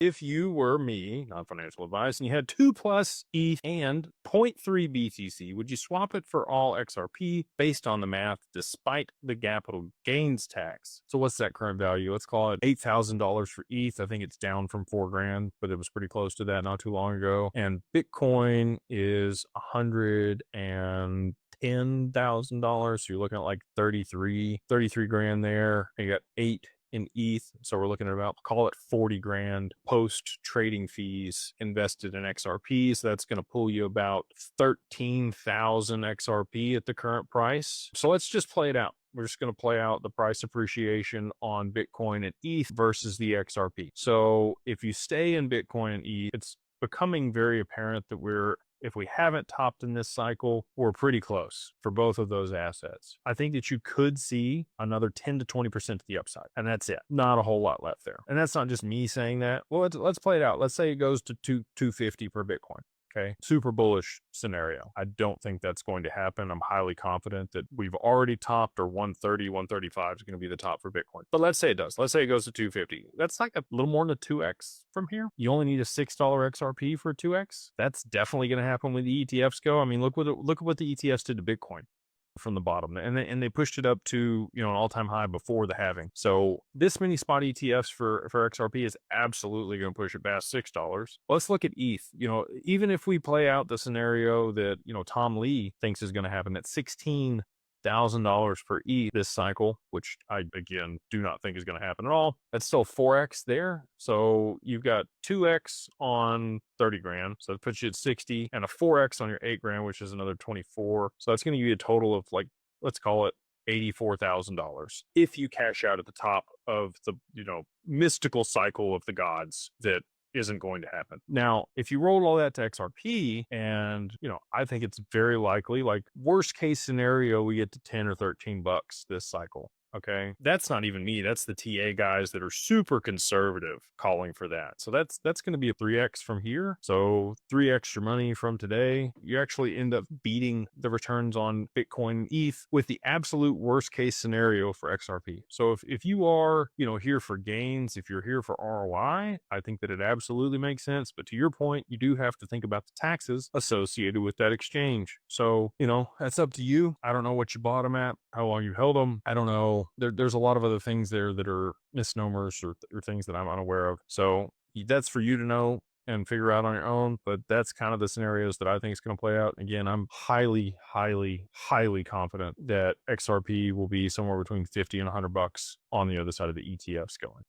If you were me, not financial advice, and you had 2 plus ETH and zero point 0.3 BTC, would you swap it for all XRP based on the math despite the capital gains tax? So what's that current value? Let's call it $8,000 for ETH. I think it's down from 4 grand, but it was pretty close to that not too long ago. And Bitcoin is $110,000. So you're looking at like 33 grand there. You got 8 in ETH. So we're looking at about, call it 40 grand post trading fees invested in XRP. So that's going to pull you about 13,000 XRP at the current price. So let's just play it out. We're just going to play out the price appreciation on Bitcoin and ETH versus the XRP. So if you stay in Bitcoin and ETH, it's becoming very apparent that if we haven't topped in this cycle, we're pretty close for both of those assets. I think that you could see another 10 to 20% to the upside, and that's it. Not a whole lot left there. And that's not just me saying that. Well, let's play it out. Let's say it goes to 250 per Bitcoin. Okay. Super bullish scenario. I don't think that's going to happen. I'm highly confident that we've already topped, or 130, 135 is going to be the top for Bitcoin. But let's say it does. Let's say it goes to 250. That's like a little more than a 2x from here. You only need a $6 XRP for a 2x. That's definitely going to happen when the ETFs go. I mean, look at what the ETFs did to Bitcoin from the bottom, and they pushed it up to an all-time high before the halving. So this many spot ETFs for XRP is absolutely going to push it past $6. Let's look at ETH. Even if we play out the scenario that Tom Lee thinks is going to happen at $16,000 per ETH this cycle, which I again do not think is going to happen at all. That's still 4x there. So you've got 2x on 30 grand. So that puts you at 60, and a 4x on your 8 grand, which is another 24. So that's going to give you a total of, like, let's call it $84,000 if you cash out at the top of the mystical cycle of the gods that isn't going to happen. Now, if you roll all that to XRP, and I think it's very likely, like worst case scenario, we get to 10 or 13 bucks this cycle. Okay. That's not even me. That's the TA guys that are super conservative calling for that. So that's going to be a 3x from here. So 3x your money from today. You actually end up beating the returns on Bitcoin and ETH with the absolute worst case scenario for XRP. So if you are, here for gains, if you're here for ROI, I think that it absolutely makes sense. But to your point, you do have to think about the taxes associated with that exchange. So, that's up to you. I don't know what you bought them at, how long you held them. I don't know. There's a lot of other things there that are misnomers or things that I'm unaware of. So that's for you to know and figure out on your own. But that's kind of the scenarios that I think is going to play out. Again, I'm highly, highly, highly confident that XRP will be somewhere between 50 and 100 bucks on the other side of the ETFs going.